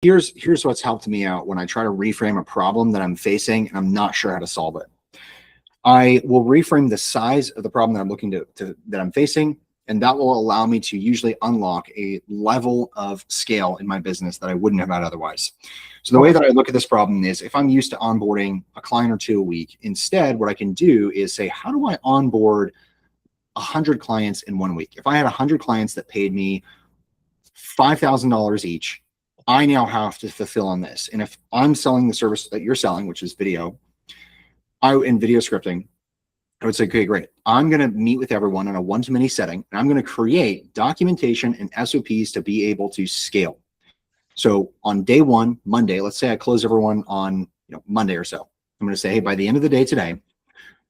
Here's what's helped me out when I try to reframe a problem that I'm facing and I'm not sure how to solve it. I will reframe the size of the problem that I'm looking that I'm facing, and that will allow me to usually unlock a level of scale in my business that I wouldn't have had otherwise. So the way that I look at this problem is, if I'm used to onboarding a client or two a week, instead what I can do is say, how do I onboard 100 clients in 1 week? If I had 100 clients that paid me $5,000 each, I now have to fulfill on this. And if I'm selling the service that you're selling, which is video, in video scripting, I would say, okay, great. I'm going to meet with everyone in a one-to-many setting, and I'm going to create documentation and SOPs to be able to scale. So on day one, Monday, let's say I close everyone on Monday or so. I'm going to say, hey, by the end of the day today,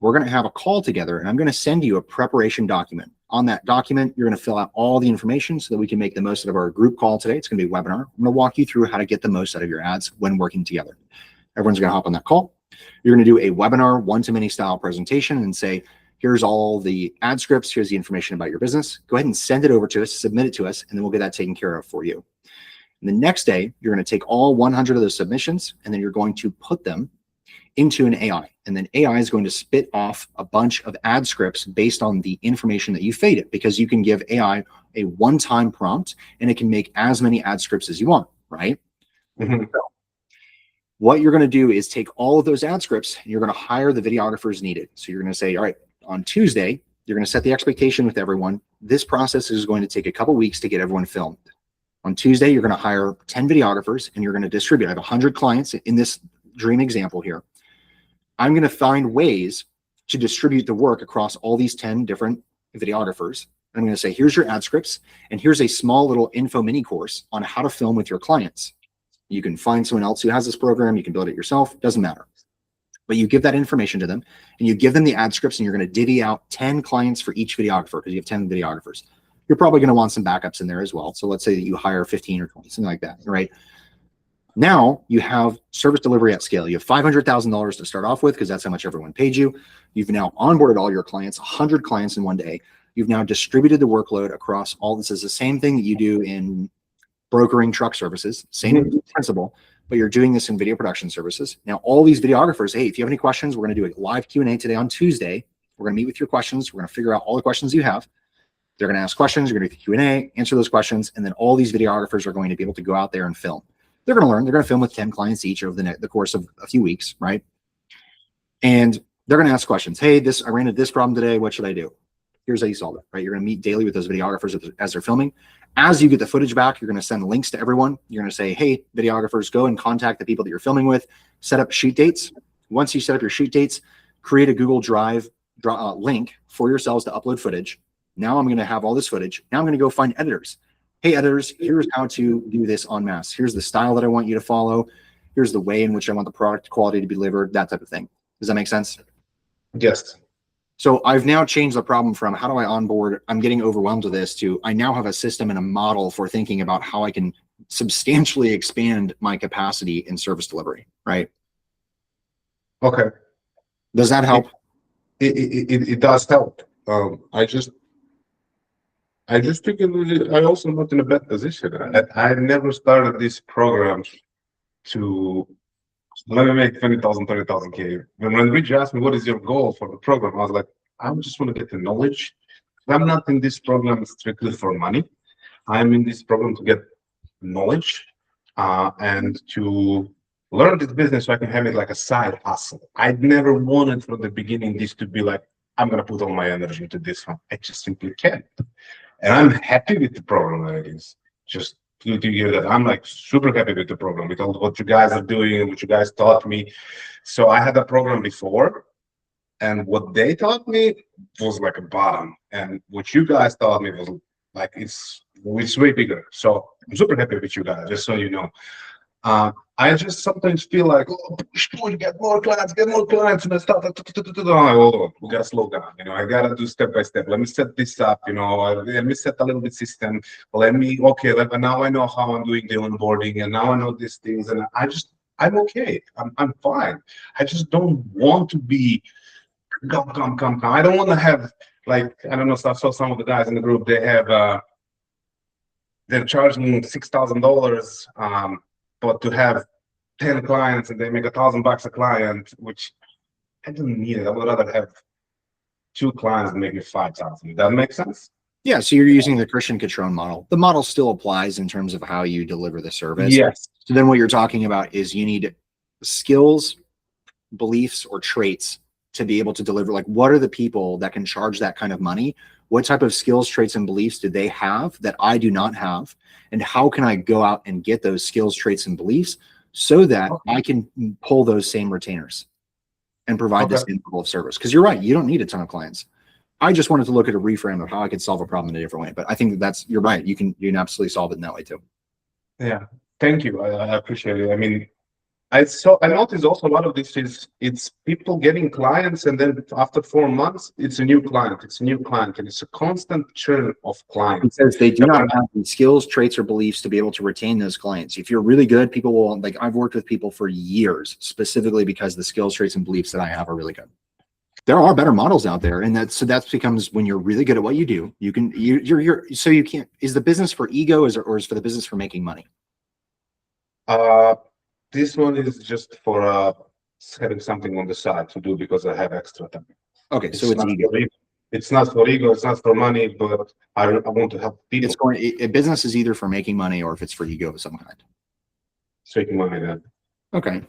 we're going to have a call together, and I'm going to send you a preparation document. On that document, you're going to fill out all the information so that we can make the most out of our group call today. It's going to be a webinar. I'm going to walk you through how to get the most out of your ads when working together. Everyone's going to hop on that call. You're going to do a webinar one-to-many style presentation and say, here's all the ad scripts. Here's the information about your business. Go ahead and send it over to us, submit it to us, and then we'll get that taken care of for you. And the next day, you're going to take all 100 of those submissions, and then you're going to put them into an AI. And then AI is going to spit off a bunch of ad scripts based on the information that you fed it, because you can give AI a one-time prompt and it can make as many ad scripts as you want, right? Mm-hmm. So what you're going to do is take all of those ad scripts and you're going to hire the videographers needed. So you're going to say, all right, on Tuesday, you're going to set the expectation with everyone. This process is going to take a couple weeks to get everyone filmed. On Tuesday, you're going to hire 10 videographers and you're going to distribute. I have 100 clients in this dream example here. I'm going to find ways to distribute the work across all these 10 different videographers. I'm going to say, here's your ad scripts, and here's a small little info mini course on how to film with your clients. You can find someone else who has this program. You can build it yourself. Doesn't matter. But you give that information to them, and you give them the ad scripts, and you're going to divvy out 10 clients for each videographer, because you have 10 videographers. You're probably going to want some backups in there as well. So let's say that you hire 15 or 20, something like that, right? Now you have service delivery at scale. You have $500,000 to start off with, because that's how much everyone paid you. You've now onboarded all your clients, 100 clients in one day. You've now distributed the workload across all. This is the same thing that you do in brokering truck services, same principle, but you're doing this in video production services. Now, all these videographers, hey, if you have any questions, we're going to do a live Q&A today on Tuesday. We're going to meet with your questions. We're going to figure out all the questions you have. They're going to ask questions. You're going to do the Q&A, answer those questions, and then all these videographers are going to be able to go out there and film. They're going to learn. They're going to film with 10 clients each over the course of a few weeks, right? And they're going to ask questions. Hey, I ran into this problem today. What should I do? Here's how you solve it, right? You're going to meet daily with those videographers as they're filming. As you get the footage back, you're going to send links to everyone. You're going to say, hey, videographers, go and contact the people that you're filming with, set up shoot dates. Once you set up your shoot dates, create a Google Drive link for yourselves to upload footage. Now I'm going to have all this footage. Now I'm going to go find editors. Hey, editors, here's how to do this en masse. Here's the style that I want you to follow. Here's the way in which I want the product quality to be delivered, that type of thing. Does that make sense? Yes. So I've now changed the problem from how do I onboard, I'm getting overwhelmed with this, to I now have a system and a model for thinking about how I can substantially expand my capacity in service delivery, right? Okay. Does that help? It does help. I just think I also not in a bad position. I never started this program to let me make 20,000, 30,000 K. When Rich asked me what is your goal for the program, I was like, I just want to get the knowledge. I'm not in this program strictly for money. I'm in this program to get knowledge and to learn this business so I can have it like a side hustle. I never wanted from the beginning this to be like, I'm going to put all my energy into this one. I just simply can't. And I'm happy with the program that it is. Just to hear that, I'm like super happy with the program, with all what you guys are doing and what you guys taught me. So I had a program before, and what they taught me was like a bottom, and what you guys taught me was like it's way bigger. So I'm super happy with you guys, just so you know. I just sometimes feel like, oh, push, get more clients, and I start, oh, we gotta slow down, I gotta do step by step. Let me set this up, let me set a little bit system. Now I know how I'm doing the onboarding, and now I know these things, and I'm okay. I'm fine. I just don't want to be come. I don't want to have, like, I don't know, I saw some of the guys in the group, they have, they're charging $6,000 but to have 10 clients and they make $1,000 a client, which I don't need it. I would rather have 2 clients and make me 5,000. That makes sense? Yeah, so you're using the Christian Catron model. The model still applies in terms of how you deliver the service. Yes. So then what you're talking about is you need skills, beliefs, or traits to be able to deliver. Like, what are the people that can charge that kind of money? What type of skills, traits, and beliefs do they have that I do not have? And how can I go out and get those skills, traits, and beliefs so that I can pull those same retainers and provide the same level of service? Because you're right, you don't need a ton of clients. I just wanted to look at a reframe of how I could solve a problem in a different way. But I think you're right. You can absolutely solve it in that way too. Yeah. Thank you. I appreciate it. I mean, I noticed also a lot of this it's people getting clients, and then after 4 months, it's a new client. It's a new client, and it's a constant churn of clients. Because they do not have the skills, traits, or beliefs to be able to retain those clients. If you're really good, people will, like, I've worked with people for years, specifically because the skills, traits, and beliefs that I have are really good. There are better models out there, and that becomes when you're really good at what you do. You can so you can't. Is the business for ego, or is for the business for making money? This one is just for having something on the side to do because I have extra time. Okay, so it's ego. It's not for ego. It's not for money, but I want to help people. A business is either for making money or if it's for ego of some kind. It's making money then. Okay,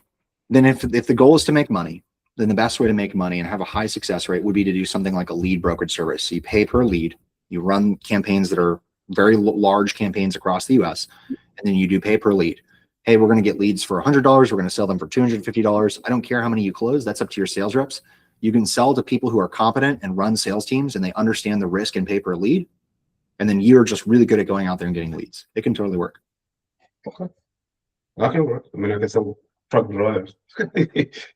then if the goal is to make money, then the best way to make money and have a high success rate would be to do something like a lead brokerage service. So you pay per lead, you run campaigns that are very large campaigns across the US, and then you do pay per lead. Hey, we're going to get leads for $100. We're going to sell them for $250. I don't care how many you close. That's up to your sales reps. You can sell to people who are competent and run sales teams, and they understand the risk and pay per lead. And then you're just really good at going out there and getting leads. It can totally work. Okay. That can work. I mean, I can sell truck drivers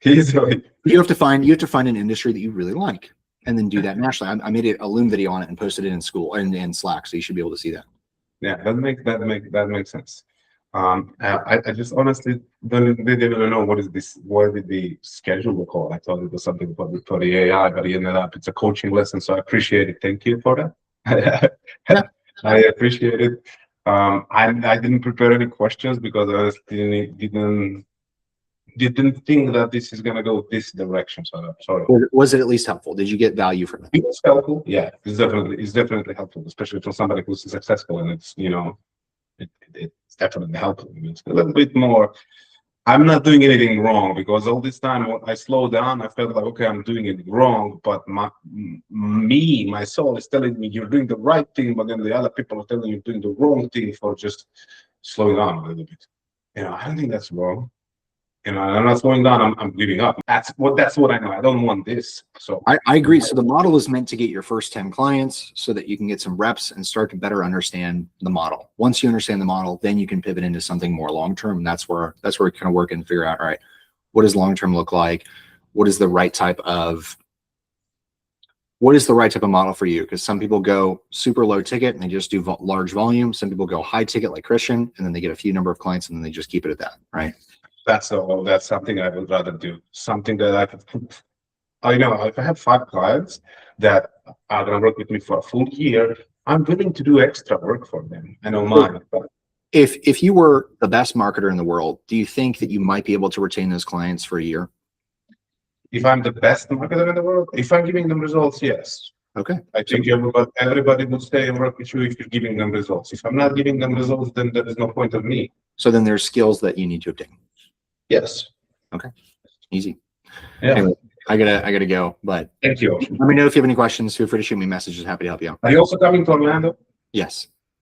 easily. You have to find an industry that you really like, and then do that nationally. I made a Loom video on it and posted it in school and in Slack, so you should be able to see that. Yeah, that makes sense. I just honestly didn't even know what did the schedule call. I thought it was something for the AI, but it ended up it's a coaching lesson. So I appreciate it. Thank you for that. I appreciate it. I didn't prepare any questions because I didn't think that this is gonna go this direction. So I'm sorry. Was it at least helpful? Did you get value from it? It was helpful. Yeah, it's definitely helpful, especially for somebody who's successful, and it's it's definitely helpful. It's a little bit more. I'm not doing anything wrong because all this time when I slow down, I felt like, okay, I'm doing it wrong, but my soul is telling me you're doing the right thing, but then the other people are telling you you're doing the wrong thing for just slowing down a little bit. I don't think that's wrong. I'm not slowing down. I'm giving up. That's what I know. I don't want this. So I agree. So the model is meant to get your first 10 clients so that you can get some reps and start to better understand the model. Once you understand the model, then you can pivot into something more long-term. And that's where we kind of work and figure out, all right, what does long-term look like? What is the right type of model for you? Because some people go super low ticket and they just do large volume. Some people go high ticket like Christian, and then they get a few number of clients and then they just keep it at that, right? That's something I would rather do. Something that if I have 5 clients that are going to work with me for a full year, I'm willing to do extra work for them. I know mine. But if you were the best marketer in the world, do you think that you might be able to retain those clients for a year? If I'm the best marketer in the world, if I'm giving them results, yes. Okay. I think everybody would stay and work with you if you're giving them results. If I'm not giving them results, then there is no point of me. So then there's skills that you need to obtain. Yes. Okay. Easy. Yeah. Anyway, I gotta go, but thank you. Let me know if you have any questions. Feel free to shoot me messages. Happy to help you out. Are you also coming to Orlando? Yes.